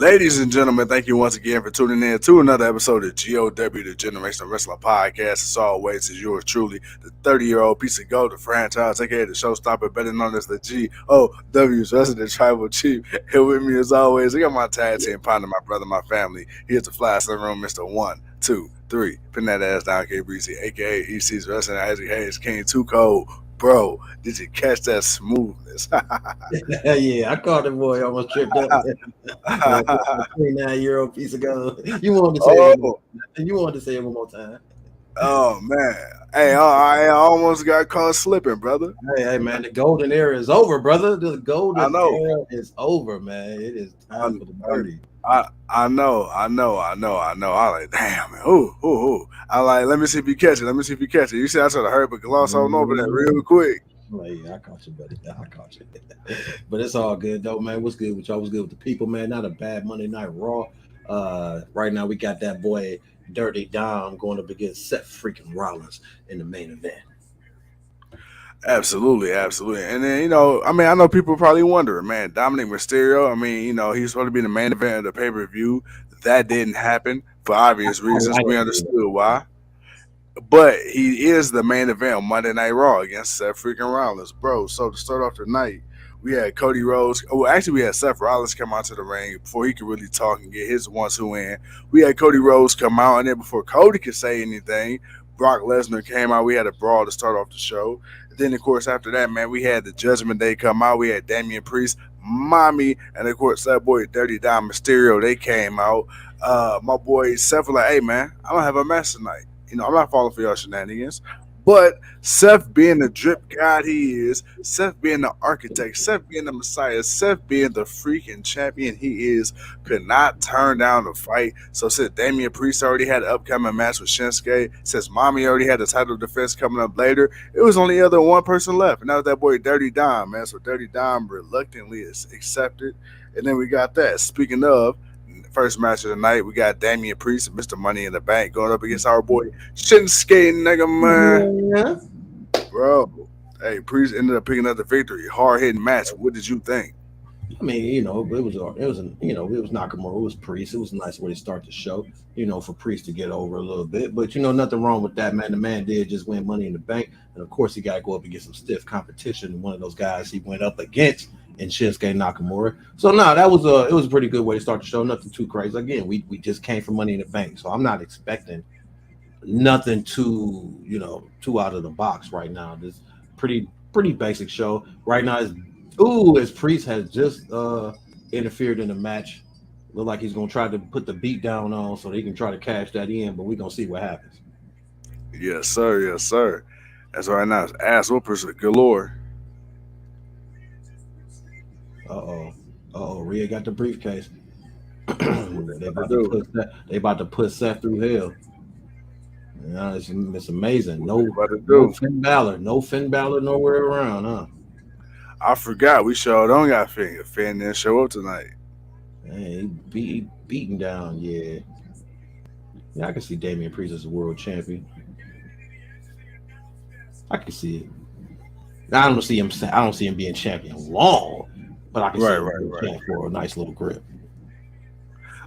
Ladies and gentlemen, thank you once again for tuning in to another episode of GOW, the Generational Wrestling Podcast. As always, is yours truly, the 30-year-old piece of gold, the franchise, aka the showstopper, better known as the GOW's resident tribal chief. Here with me, as always, I got my tag team partner, my brother, my family. Here's the fly in the room, Mr. 1, 2, 3. Pin that ass down, K Breezy, aka EC's Wrestling Isaac Hayes, King Too Cold. Bro, did you catch that smoothness? Yeah, I caught the boy almost tripped up. 29-year-old piece of gold. You wanted to say it one more Oh, time. You wanted to say it one more time. oh man. Hey, I almost got caught slipping, brother. Hey, man, the golden era is over, brother. The I golden know. era is over, man. It is I, time for the birdie. I know. I like, damn, man. Ooh. I like, let me see if you catch it. Let me see if you catch it. You see, I tried to hurry, but gloss on over that real quick. Like, yeah, I caught you, buddy. I caught you. But it's all good, though, man. What's good with y'all? What's good with the people, man? Not a bad Monday Night Raw. Right now, we got that boy Dirty Dom going up against Seth freaking Rollins in the main event. Absolutely. And then, I know people probably wondering, man, Dominic Mysterio, he's supposed to be the main event of the pay-per-view. That didn't happen for obvious reasons. I We didn't do that. understood why. But he is the main event on Monday Night Raw against Seth freaking Rollins, bro. So to start off the night, we had Cody Rhodes. Well, actually, we had Seth Rollins come out to the ring before he could really talk and get his 1-2 in. We had Cody Rhodes come out, and then before Cody could say anything, Brock Lesnar came out. We had a brawl to start off the show. Then, of course, after that, man, we had the Judgment Day come out. We had Damian Priest, Mommy, and of course, that boy Dirty Dom Mysterio. They came out. My boy Seth was like, "Hey, man, I don't have a match tonight. I'm not falling for your shenanigans." But Seth being the drip god he is, Seth being the architect, Seth being the messiah, Seth being the freaking champion he is, could not turn down the fight. So since Damian Priest already had an upcoming match with Shinsuke, since Mommy already had the title defense coming up later, it was only other one person left, and that was that boy Dirty Dom, man. So Dirty Dom reluctantly is accepted. And then we got that. Speaking of, first match of the night, we got Damian Priest and Mr. Money in the Bank going up against our boy Shinsuke, nigga, man. Yeah. Bro, hey, Priest ended up picking up the victory. Hard hitting match. What did you think? I mean, it was Nakamura, it was Priest. It was a nice way to start the show, for Priest to get over a little bit. But nothing wrong with that, man. The man did just win Money in the Bank, and of course he got to go up against some stiff competition. One of those guys he went up against in Shinsuke Nakamura. So no, it was a pretty good way to start the show. Nothing too crazy. Again, we just came from Money in the Bank, so I'm not expecting nothing too out of the box right now. This pretty basic show right now. As Priest has just interfered in the match. Look like he's gonna try to put the beat down on so they can try to cash that in, but we're gonna see what happens. Yes, sir. Yes, sir. That's right now. It's ass whoopers galore. Rhea got the briefcase. What they they about about to to do? put Seth, they about to put Seth through hell. It's amazing. What they No, about to no do? Finn Balor nowhere around, huh? I forgot. We sure don't got Finn. Finn didn't show up tonight. Man, he beaten down. Yeah, I can see Damian Priest as a world champion. I can see it. I don't see him. I don't see him being champion long, but I can see Right, him right, being right. champion for a nice little grip.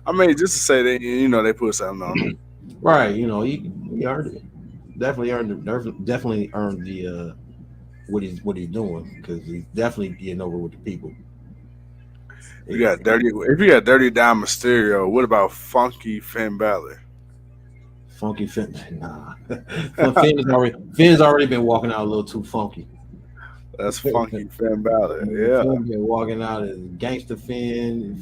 I mean, just to say that, they put something on him. Right, he earned it. Definitely earned the what he's doing because he's definitely getting over with the people. You Yeah. got dirty. If you got Dirty Dom Mysterio, what about Funky Finn Balor? Funky Finn, nah. Finn's already been walking out a little too funky. That's Finn Funky Finn Balor. Yeah. been walking out as gangster Finn,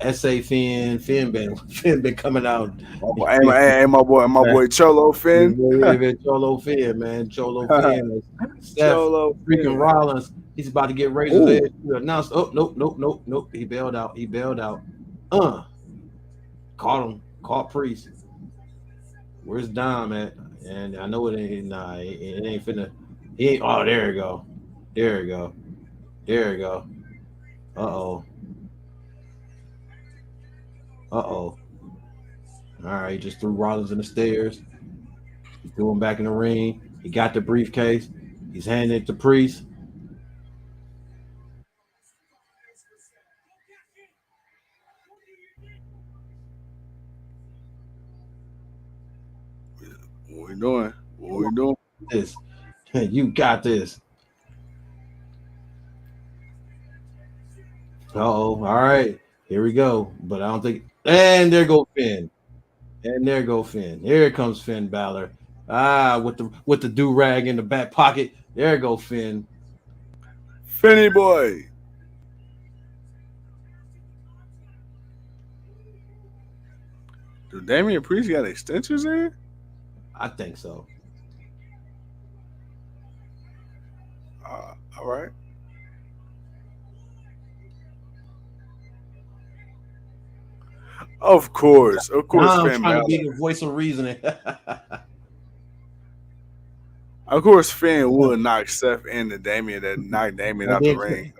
SA Finn been coming out. My boy Cholo Finn. Cholo Finn, man. Cholo Finn. Steph Cholo freaking Finn. Rollins. He's about to get Razor's Ooh. Edge to announce. Oh, nope. He bailed out. Uh, caught him. Caught Priest. Where's Dom at? And I know it ain't. Nah, it ain't finna. He ain't. Oh, there you go. There you go. There you go. Uh-oh. All right, he just threw Rollins in the stairs. He threw him back in the ring. He got the briefcase. He's handing it to Priest. What we doing? What we doing? This, you got this. Oh, all right. Here we go. But I don't think. And there go Finn. And there go Finn. Here comes Finn Balor. Ah, with the do rag in the back pocket. There go Finn. Finny boy. Do Damian Priest got extensions in? I think so. All right. Of course, Now I'm Finn trying to be Balor. the voice of reasoning. Of course, Finn would knock Seth into Damian that knocked Damian and out the then ring.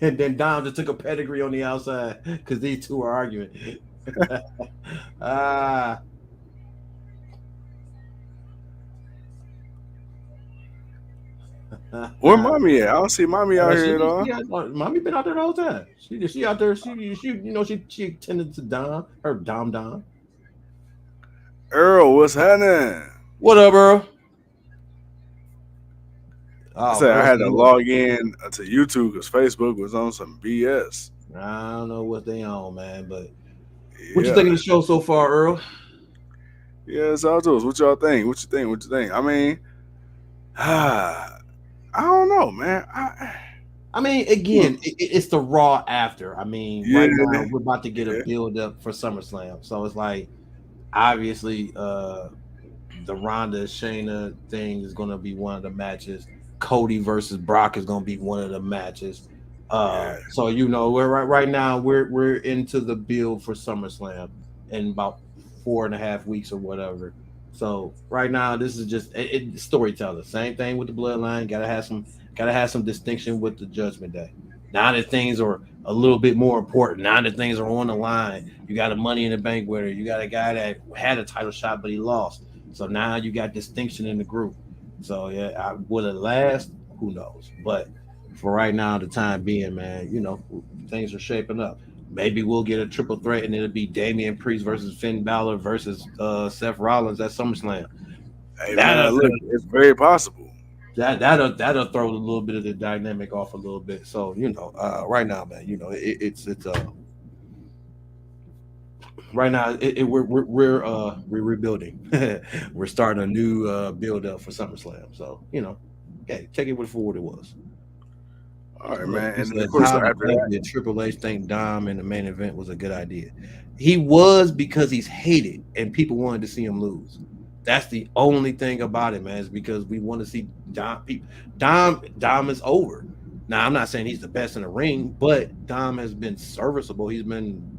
and then Dom just took a pedigree on the outside because these two are arguing. Ah, Where mommy at? I don't see mommy out here at all. mommy been out there the whole time. She out there. She attended to Dom, her Dom. Earl, what's happening? What up, Earl? I Oh, said I Earl had to said, "Look, log in to YouTube because Facebook was on some BS. I don't know what they on, man, but what you think Yeah. of the show so far, Earl? Yeah, it's all to us. What y'all think? What you think? What you think? I mean, I don't know, man. I mean, again, it's the Raw after. I mean, right now Yeah, we're about to get a yeah. build up for SummerSlam, so it's like obviously the Ronda Shayna thing is going to be one of the matches. Cody versus Brock is going to be one of the matches. Yeah. So we're right now we're into the build for SummerSlam in about 4.5 weeks or whatever. So right now this is just storytelling. Same thing with the Bloodline. Gotta have some distinction with the Judgment Day. Now that things are a little bit more important. Now that things are on the line. You got a Money in the Bank winner. You got a guy that had a title shot but he lost. So now you got distinction in the group. So yeah, will it last? Who knows? But for right now, the time being, man, things are shaping up. Maybe we'll get a triple threat, and it'll be Damian Priest versus Finn Balor versus Seth Rollins at SummerSlam. Hey That'll man, look, it's very possible. that'll throw a little bit of the dynamic off a little bit. So right now, man, it's right now we're rebuilding. We're starting a new build up for SummerSlam. So okay, take it for what it was. All right, Look, man. he And then of says, course how after the heck that, did Triple H think Dom in the main event was a good idea? He was because he's hated and people wanted to see him lose. That's the only thing about it, man, is because we want to see Dom. Dom is over. Now, I'm not saying he's the best in the ring, but Dom has been serviceable. He's been,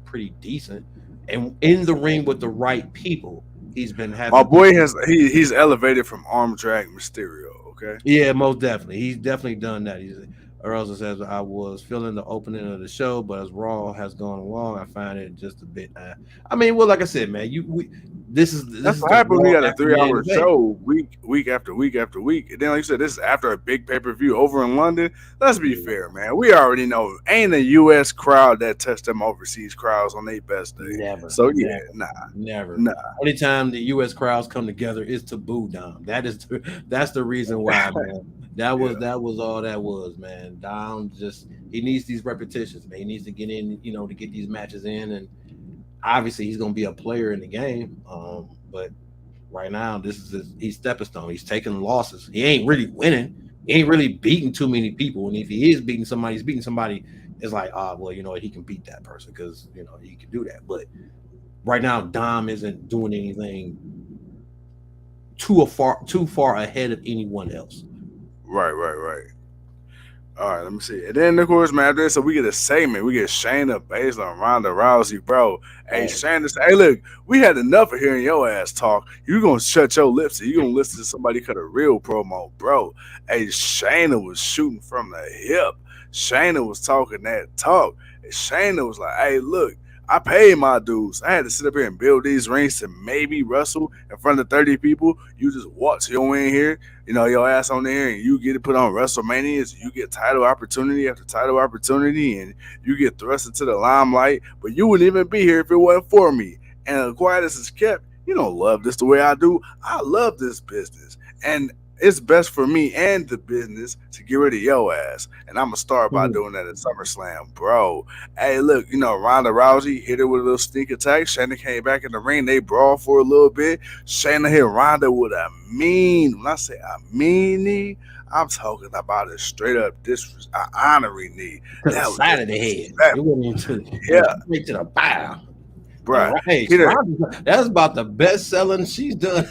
pretty decent. And in the ring with the right people, he's been my having good. boy he's elevated from arm drag Mysterio. Okay. Yeah, most definitely. He's definitely done that. Earl says, I was feeling the opening of the show, but as Raw has gone along, I find it just a bit. I mean, well, like I said, man, this is That's what the happened when Raw you got a after Money in the 3 hour Bank. show week after week after week. And then like you said, this is after a big pay-per-view over in London. Let's be Yeah, fair, man. We already know ain't a US crowd that touched them overseas crowds on their best day. never, So yeah, never, nah, never. nah. Only time the U.S. crowds come together is to boo Dom. That's the reason why, man. Yeah. That was all that was, man. Dom just he needs these repetitions, man. He needs to get in, to get these matches in, and obviously he's gonna be a player in the game. But right now, he's stepping stone. He's taking losses. He ain't really winning. He ain't really beating too many people. And if he is beating somebody, he's beating somebody. It's like, well, he can beat that person because he can do that. But right now, Dom isn't doing anything too far ahead of anyone else. Right. All right, let me see. And then, of course, man, after this, so we get a segment. We get Shayna Baszler and Ronda Rousey, bro. Hey, Oh, Shayna, hey, look, we had enough of hearing your ass talk. You gonna shut your lips and you gonna listen to somebody cut a real promo, bro. Hey, Shayna was shooting from the hip. Shayna was talking that talk. And Shayna was like, hey, look, I paid my dues. I had to sit up here and build these rings to maybe wrestle in front of 30 people. You just walk your in here, your ass on there, and you get it put on WrestleManias. You get title opportunity after title opportunity, and you get thrust into the limelight. But you wouldn't even be here if it wasn't for me. And quiet as it's kept, You don't love this the way I do. I love this business. And it's best for me and the business to get rid of your ass. And I'm going to start by Mhm. doing that at SummerSlam, bro. Hey, look, Ronda Rousey hit her with a little sneak attack. Shayna came back in the ring. They brawled for a little bit. Shayna hit Ronda with a when I say a mean knee, I'm talking about a straight up honoring knee. To the That was side of the head. It disrespectful. wasn't even it was Yeah, straight to the bow. And bruh. hey, Hit her, that's about the best selling she's done.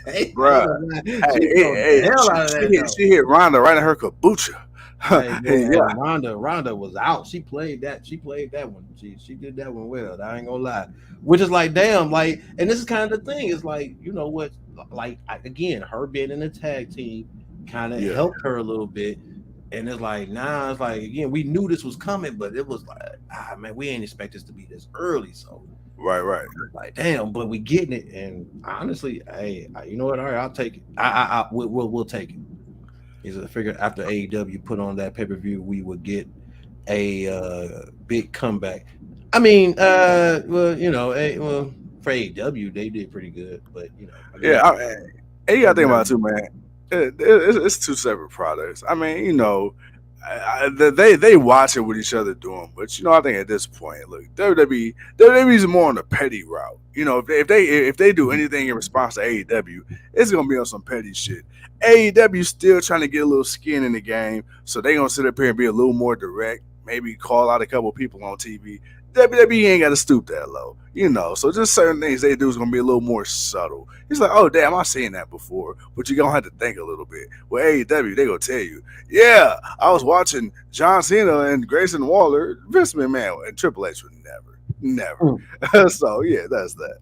Hey, I ain't bruh. gonna lie. Hey, She hey, sold hey, the hell out of that though. she hit Ronda right in her kabucha. Hey Hey, man, yeah, Ronda was out. She played that. She played that one. She did that one well. I ain't gonna lie. Which is like, damn, like, and this is kind of the thing. It's like, you know what? Like again, her being in a tag team kind of yeah, helped her a little bit. And it's like, nah, it's like again, we knew this was coming, but it was like, man, we ain't expect this to be this early. So right, right. it's like, damn, but we getting it. And honestly, hey, you know what? All right, I'll take it. We'll take it. Is I figured after AEW put on that pay per view, we would get a big comeback. I mean, well, well, for AEW they did pretty good, but Yeah, again, and you gotta it think about it matters. too, man. It's two separate products. I mean, they watch it with each other doing, but I think at this point, look, WWE is more on the petty route. If they do anything in response to AEW, it's gonna be on some petty shit. AEW still trying to get a little skin in the game, so they gonna sit up here and be a little more direct. Maybe call out a couple people on TV. WWE ain't got to stoop that low, So just certain things they do is gonna be a little more subtle. He's like, oh damn, I've seen that before, but you're gonna have to think a little bit. Well, AEW, they gonna tell you, yeah, I was watching John Cena and Grayson Waller, Vince McMahon, and Triple H would never. Mm. So yeah, that's that.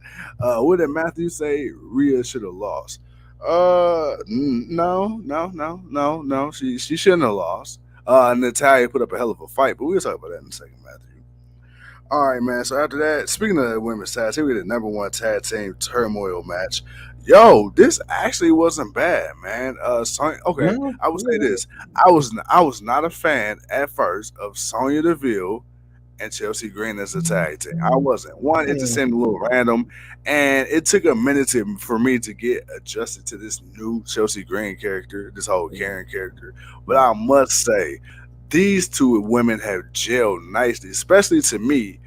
What did Matthew say? Rhea should have lost. No, no, no, no, no. She shouldn't have lost. Natalia put up a hell of a fight, but we'll talk about that in a second, Matthew. All right, man. So after that, speaking of the women's tag, here we get the number one tag team turmoil match. Yo, this actually wasn't bad, man. Okay, No, I would say no, this: I was not a fan at first of Sonya Deville and Chelsea Green as a tag team. I wasn't. One, it just no. seemed a little random, and it took a minute for me to get adjusted to this new Chelsea Green character, this whole Karen character. But I must say, these two women have gelled nicely, especially to me.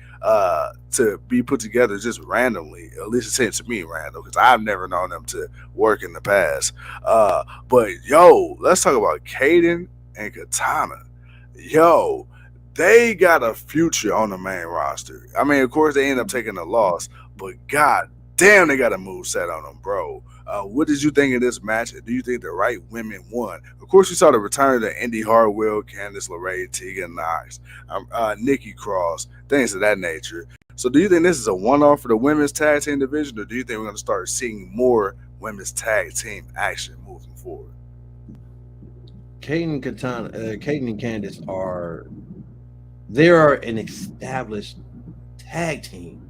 To be put together just randomly, at least it seems to me random because I've never known them to work in the past. But yo, let's talk about Kaden and Katana. Yo, they got a future on the main roster. I mean, of course, they end up taking a loss, but god damn, they got a move set on them, bro. What did you think of this match? Do you think the right women won? Of course, you saw the return of Indy Hartwell, Candice LeRae, Tegan Knox, Nikki Cross, things of that nature. So, do you think this is a one-off for the women's tag team division, or do you think we're going to start seeing more women's tag team action moving forward? Caden and Candace they are an established tag team.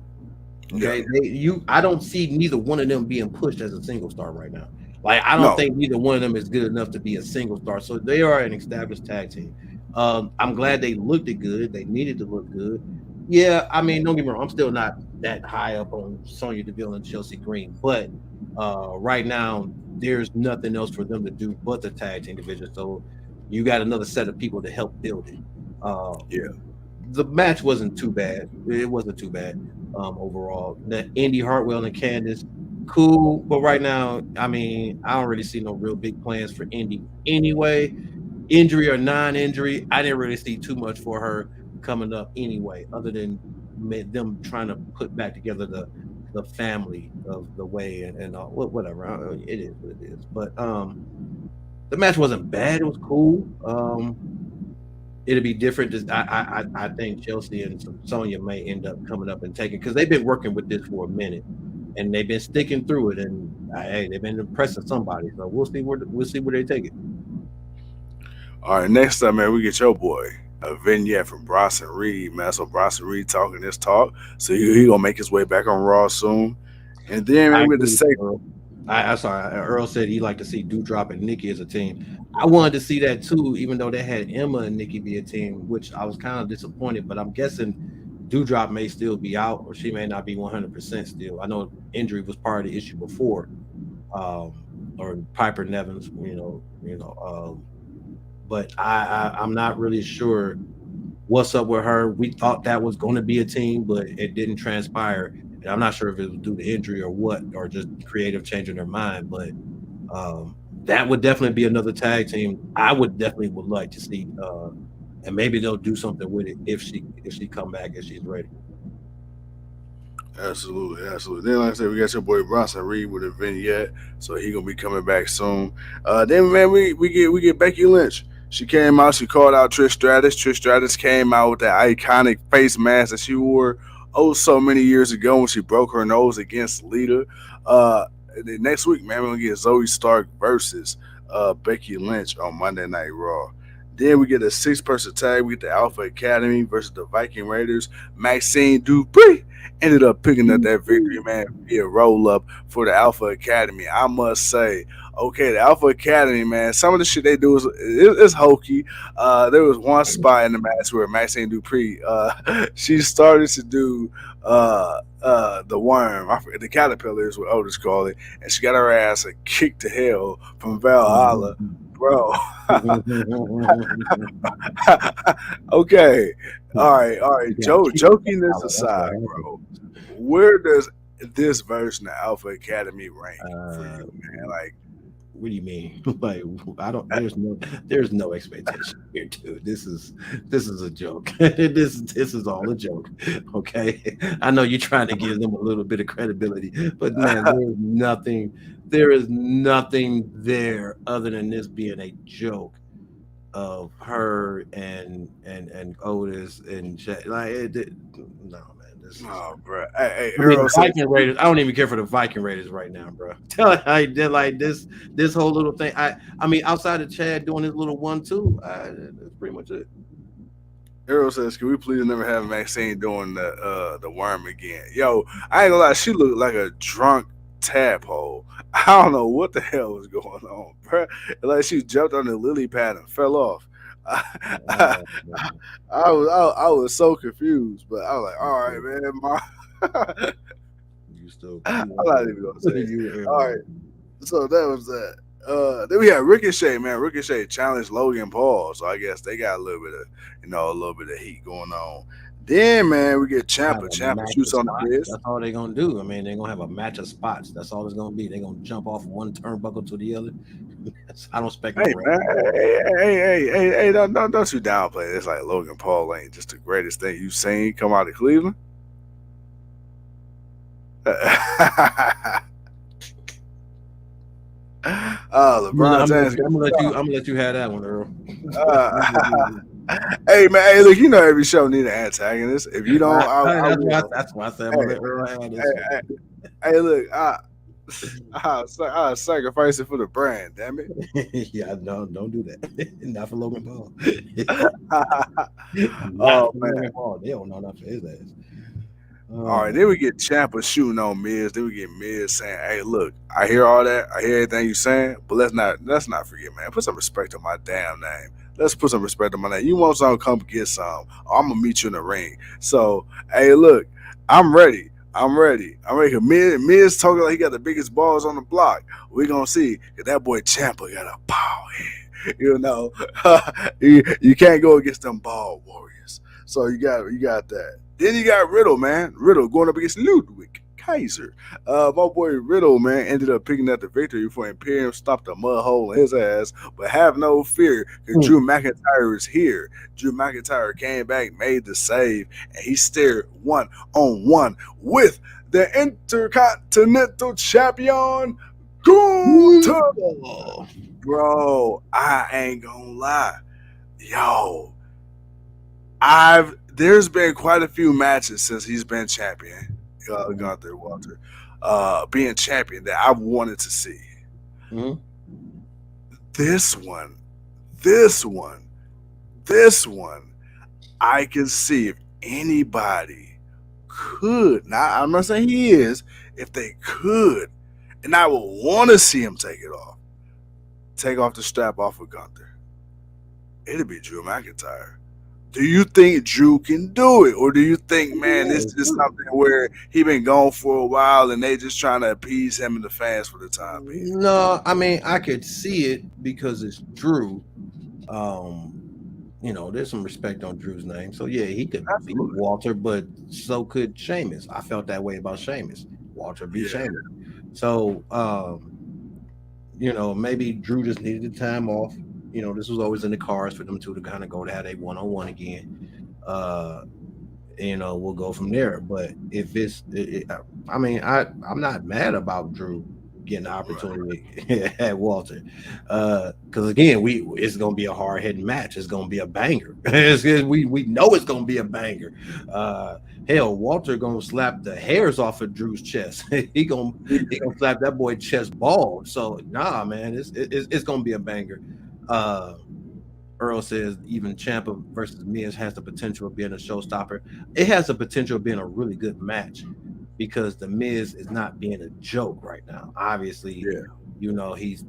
Yeah, Okay, I don't see neither one of them being pushed as a single star right now. Like I don't no, think neither one of them is good enough to be a single star. So they are an established tag team. I'm glad they looked it good. They needed to look good. Yeah, I mean, don't get me wrong. I'm still not that high up on Sonya Deville and Chelsea Green, but right now there's nothing else for them to do but the tag team division. So you got another set of people to help build it. Um, yeah, the match wasn't too bad. It wasn't too bad overall. The Indy Hartwell and Candice, cool. But right now, I mean, I don't really see no real big plans for Indy anyway. Injury or non-injury, I didn't really see too much for her coming up anyway, other than them trying to put back together the family of the way and whatever. It is what it is. But the match wasn't bad. It was cool. It'll be different. Just I think Chelsea and Sonya may end up coming up and taking because they've been working with this for a minute and they've been sticking through it and hey, they've been impressing somebody. So we'll see where they take it. all right, next up, man, we get your boy a vignette from Bronson Reed, man. So Bronson Reed talking this talk, so he gonna make his way back on Raw soon, and then I man, with the agree with second, Earl. I sorry, Earl said he'd like to see Dewdrop and Nikki as a team. I wanted to see that too, even though they had Emma and Nikki be a team, which I was kind of disappointed. But I'm guessing Dewdrop may still be out, or she may not be 100% still. I know injury was part of the issue before, or Piper Nevins, but I'm not really sure what's up with her. We thought that was going to be a team, but it didn't transpire, and I'm not sure if it was due to injury or what, or just creative changing their mind. But that would definitely be another tag team. I would definitely would like to see, and maybe they'll do something with it if she come back and she's ready. Absolutely, absolutely. Then, like I said, we got your boy Bronson Reed with a vignette, so he gonna be coming back soon. Then, man, we get Becky Lynch. She came out. She called out Trish Stratus. Trish Stratus came out with that iconic face mask that she wore so many years ago when she broke her nose against Lita. The next week, man, we're gonna get Zoe Stark versus Becky Lynch on Monday Night Raw. Then we get a six-person tag. We get the Alpha Academy versus the Viking Raiders. Maxine Dupree ended up picking up that victory, man, via roll up for the Alpha Academy. I must say, okay, the Alpha Academy, man, some of the shit they do is hokey. There was one spot in the match where Maxine Dupree, she started to do the worm, I forget, the caterpillar is what Otis called it, and she got her ass a kick to hell from Valhalla, bro. Okay, all right. Yeah, keep Jokiness Valor. That's what aside, happened. bro, where does this version of Alpha Academy rank for Uh, you, man? Like, what do you mean? Like, I don't. There's no expectation here, dude. This is a joke. This is all a joke. Okay, I know you're trying to give them a little bit of credibility, but man, there's nothing. There is nothing there other than this being a joke of her and Otis and no, man. This is. oh, bro. Hey, I mean, the Earl said, Viking Raiders. I don't even care for the Viking Raiders right now, bro. Tell it I did like this whole little thing. I mean, outside of Chad doing his little 1-2, that's pretty much it. Earl says, can we please never have Maxine doing the worm again? Yo, I ain't gonna lie, she looked like a drunk tadpole. I don't know what the hell was going on, bro. Like she jumped on the lily pad and fell off. I, Oh, man. I was so confused, but I was like, all right, man, You still I'm you not even gonna say it. you All right, so that was that. Then we had Ricochet, man. Ricochet challenged Logan Paul, so I guess they got a little bit of, a little bit of heat going on. Then, man, we get have Champa. a Champa match of shoots on the spots. biz. That's all they're gonna do. I mean, they're gonna have a match of spots. That's all it's gonna be. They're gonna jump off one turnbuckle to the other. I don't expect no Hey, man, wrestling. hey, don't you downplay it. It's like Logan Paul ain't just the greatest thing you've seen come out of Cleveland. LeBron James. I'm gonna let you have that one, Earl. Uh, hey, man, hey, look, every show need an antagonist. If you don't, I will. That's why I said I'm Hey, gonna let Earl have hey, this one. hey, hey, look, I'll sacrifice it for the brand. Damn it. Yeah, no, don't do that. Not for Logan Paul. Not Oh for man. Logan Paul. They don't know not for his ass. All Oh right, my then we get Champa shooting on Miz. Then we get Miz saying, "Hey, look, I hear all that. I hear everything you saying, but let's not forget, man. Put some respect on my damn name. Let's put some respect on my name. You want some? Come get some. Or I'm gonna meet you in the ring. So, hey, look, I'm ready. I'm ready. I'm ready. Miz talking like he got the biggest balls on the block. We gonna see. 'Cause that boy Champa got a power head. You can't go against them ball warriors. So you got that. Then you got Riddle, man. Riddle going up against Ludwig Kaiser. My boy Riddle, man, ended up picking up the victory before Imperium stopped a mud hole in his ass. But have no fear, because God. Drew McIntyre is here. Drew McIntyre came back, made the save, and he stared 1-on-1 with the Intercontinental Champion, Gunther. Oh. Bro, I ain't gonna lie. Yo, I've there's been quite a few matches since he's been champion, Gunther Walter, being champion that I've wanted to see. Mhm. This one, this one, this one, I can see if anybody could. Now I'm not saying he is. If they could, and I would want to see him take off the strap off of Gunther. It'd be Drew McIntyre. Do you think Drew can do it, or do you think, man, Yeah, this it's is true. something where he been gone for a while and they just trying to appease him and the fans for the time being? No, I mean I could see it because it's Drew. Um, there's some respect on Drew's name. So yeah, he could beat Absolutely. Walter, but so could Sheamus. I felt that way about Sheamus. Walter beat Yeah. Sheamus. So maybe Drew just needed the time off. This was always in the cards for them two to kind of go to have a one-on-one again. Uh, we'll go from there. But if I mean, I'm not mad about Drew getting the Right. opportunity at Walter, because again, it's gonna be a hard hitting match. It's gonna be a banger. We know it's gonna be a banger. Uh, hell, Walter gonna slap the hairs off of Drew's chest. he gonna slap that boy chest bald. So nah, man, it's gonna be a banger. Uh, Earl says even Champa versus Miz has the potential of being a showstopper. It has the potential of being a really good match because the Miz is not being a joke right now. Obviously, Yeah. he's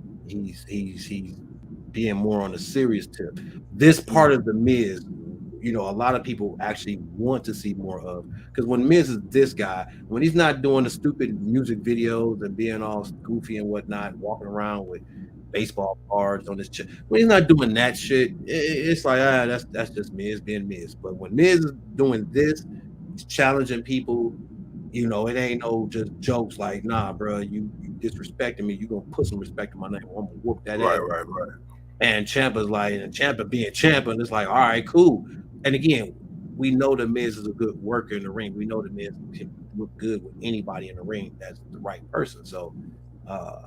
being more on a serious tip. This part of the Miz, a lot of people actually want to see more of because when Miz is this guy, when he's not doing the stupid music videos and being all goofy and whatnot, walking around with baseball cards on his chest, when he's not doing that shit, it's like that's just Miz being Miz. But when Miz is doing this, he's challenging people. It ain't no just jokes like, nah, bro, you disrespecting me. You gonna put some respect in my name. I'm gonna whoop that Right. ass. Right. Right. And Ciampa's like, and Ciampa being Ciampa, and it's like, all right, cool. And again, we know the Miz is a good worker in the ring. We know the Miz can look good with anybody in the ring that's the right person. So uh,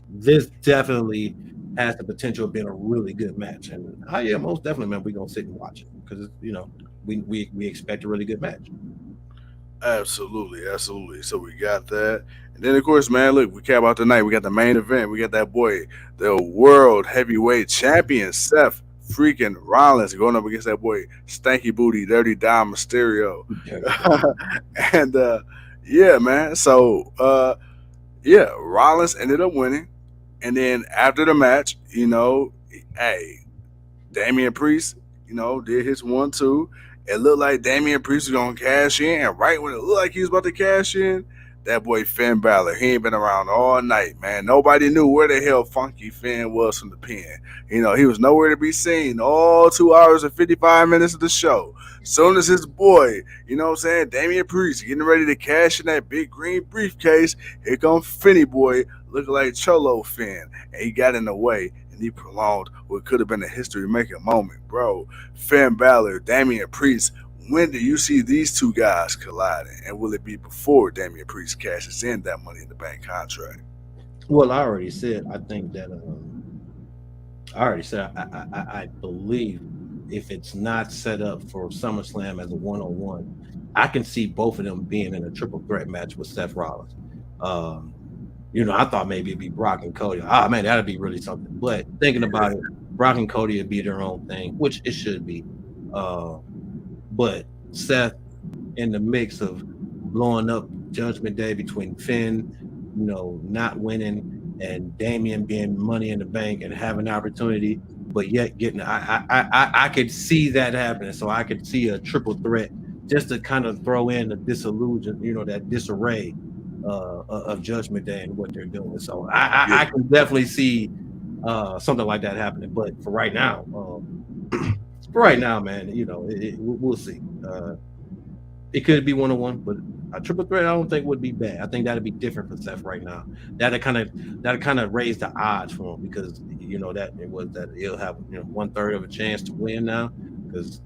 this definitely has the potential of being a really good match. And yeah, most definitely, man, we're gonna sit and watch it because we expect a really good match. Absolutely, absolutely. So we got that, and then of course, man, look, we care about tonight. We got the main event. We got that boy, the world heavyweight champion Seth freaking Rollins going up against that boy Stanky Booty Dirty Dom Mysterio, and yeah, man. So yeah, Rollins ended up winning, and then after the match, hey, Damian Priest, did his 1-2. It looked like Damian Priest was gonna cash in, and right when it looked like he was about to cash in, that boy Finn Balor, he ain't been around all night, man. Nobody knew where the hell Funky Finn was from the pen. He was nowhere to be seen all 2 hours and 55 minutes of the show. Soon as his boy, what I'm saying, Damian Priest getting ready to cash in that big green briefcase, here comes Finny boy looking like Cholo Finn, and he got in the way and he prolonged what could have been a history making moment, bro. Finn Balor, Damian Priest. When do you see these two guys colliding? And will it be before Damian Priest cashes in that Money in the Bank contract? Well, I already said I think that I already said I believe if it's not set up for SummerSlam as a one-on-one, I can see both of them being in a triple threat match with Seth Rollins. Um, I thought maybe it'd be Brock and Cody. Ah, man, that'd be really something. But thinking about it, Brock and Cody would be their own thing, which it should be. Uh, but Seth in the mix of blowing up Judgment Day between Finn, not winning, and Damian being Money in the Bank and having opportunity, but yet getting. I could see that happening. So I could see a triple threat just to kind of throw in the disillusion, that disarray of Judgment Day and what they're doing. So Yeah, I can definitely see something like that happening. But for right now, man, we'll see. It could be one-on-one, but a triple threat I don't think would be bad. I think that'd be different for Seth right now. That'd kind of raise the odds for him because that it was that he'll have 1/3 of a chance to win now because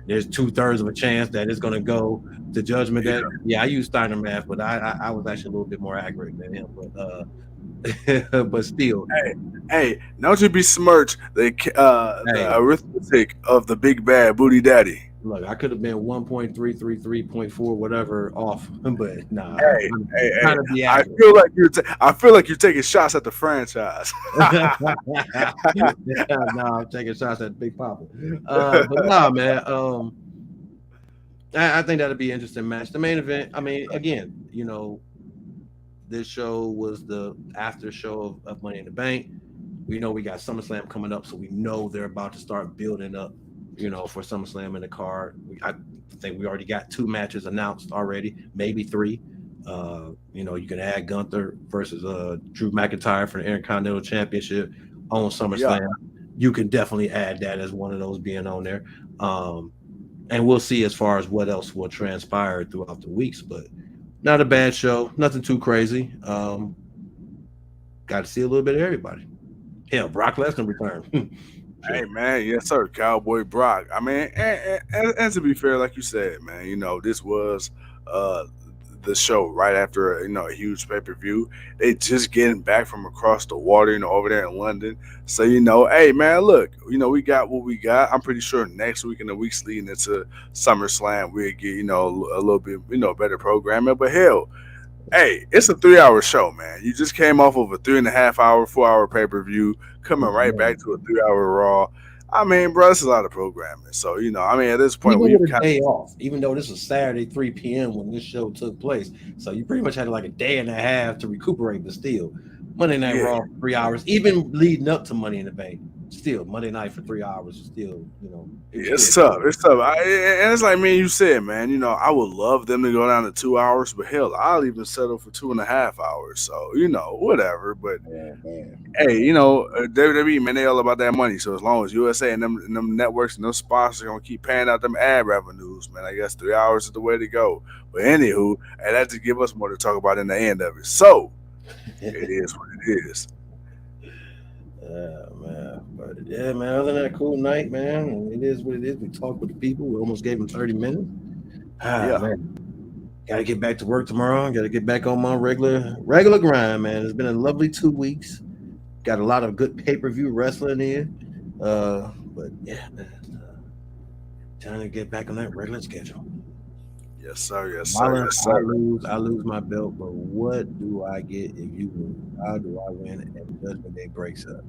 there's 2/3 of a chance that it's gonna go to Judgment Day. yeah. Yeah, I use Steiner math, but I was actually a little bit more accurate than him. But still, Hey, don't you besmirch the hey, arithmetic of the big bad booty daddy. look, I could have been 1.333.4 whatever off, but nah, I'm Hey, trying, hey, hey. trying to be I accurate. feel like I feel like you're taking shots at the franchise. Nah, I'm taking shots at Big Papa. But nah, man. I think that'll be an interesting match. The main event. I mean, again, this show was the after show of Money in the Bank. We know we got SummerSlam coming up, so we know they're about to start building up for SummerSlam in the card. I think we already got 2 matches announced already, maybe 3. You can add Gunther versus Drew McIntyre for the Intercontinental Championship on Yeah, SummerSlam. You can definitely add that as one of those being on there. And we'll see as far as what else will transpire throughout the weeks, but not a bad show, nothing too crazy. Got to see a little bit of everybody. Hell, Brock Lesnar returned. hey Shit. man, yes sir, Cowboy Brock. I mean, and to be fair, like you said, man, this was uh the show right after a huge pay per view. They just getting back from across the water, over there in London. So hey man, look, we got what we got. I'm pretty sure next week and the weeks leading into SummerSlam, we'll get a little bit better programming. But hell, hey, it's a 3 hour show, man. You just came off of a 3.5 hour, 4 hour pay per view, coming right back to a 3 hour Raw. I mean, bro, it's a lot of programming. So, at this point, Even we've with a kind day off, even though this was Saturday 3 p.m. when this show took place, so you pretty much had like a day and a half to recuperate. But still, Monday of, Night yeah, Raw for 3 hours, even leading up to Money in the Bank, still Monday night for 3 hours, still it was it's still tough. It's tough. And it's like me and you said, man, I would love them to go down to 2 hours, but hell, I'll even settle for 2.5 hours. So, whatever. But man. hey, WWE, man, they all about that money. So as long as USA and them networks and them sponsors are gonna keep paying out them ad revenues, man, I guess 3 hours is the way to go. But anywho, and that to give us more to talk about in the end of it. So it is what it is. Man, but yeah, man. Other than that, cool night, man. It is what it is. We talked with the people. We almost gave them 30 minutes. Yeah. Man. Got to get back to work tomorrow. Got to get back on my regular grind, man. It's been a lovely 2 weeks. Got a lot of good pay-per-view wrestling in. But yeah, man, trying to get back on that regular schedule. Yes, sir. Yes, sir. Marlon, Yes, sir. I lose my belt, but what do I get if you lose? How do I win and Judgment Day breaks up?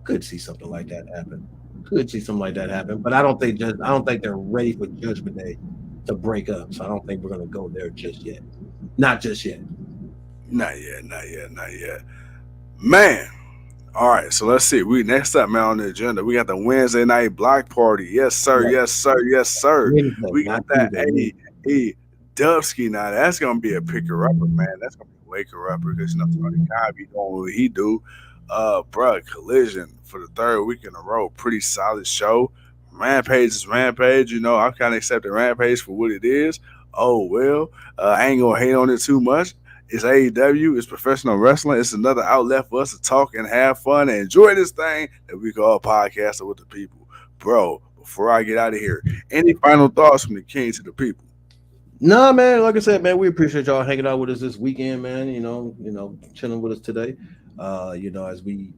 Could see something like that happen. Could see something like that happen, but I don't think they're ready for Judgment Day to break up. So I don't think we're gonna go there just yet. Not just yet. Not yet. Not yet. Not yet. Man. All right, so let's see. We next up, man, on the agenda, we got the Wednesday night block party. Yes, sir. Right. Yes, sir. Yes, sir. Wednesday, We got not that Tuesday. A Dubsky now. That's gonna be a picker upper, man. That's gonna be a waker upper because Tony Khan be doing what he do. Bruh, Collision for the 3rd week in a row. Pretty solid show. Rampage is Rampage. I kind of accepted Rampage for what it is. Oh well, I ain't gonna hate on it too much. It's AEW. It's professional wrestling. It's another outlet for us to talk and have fun and enjoy this thing that we call podcasting with the people. Bro, before I get out of here, any final thoughts from the king to the people? No, man. Like I said, man, we appreciate y'all hanging out with us this weekend, man. Chilling with us today. As we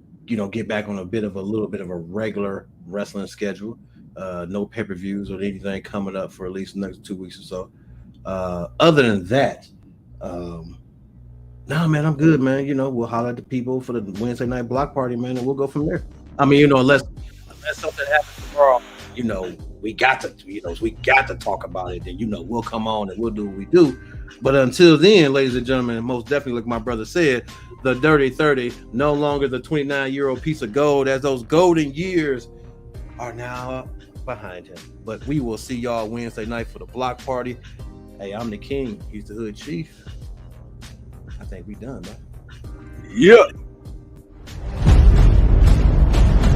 get back on a little bit of a regular wrestling schedule. No pay-per-views or anything coming up for at least the next 2 weeks or so. Other than that, no, man, I'm good, man. We'll holler at the people for the Wednesday night block party, man, and we'll go from there. I mean, unless something happens tomorrow, we got to talk about it. Then we'll come on and we'll do what we do. But until then, ladies and gentlemen, most definitely, like my brother said, the Dirty 30, no longer the 29-year-old piece of gold, as those golden years are now behind him. But we will see y'all Wednesday night for the block party. Hey, I'm the king. He's the hood chief. I think we done, man. Yep.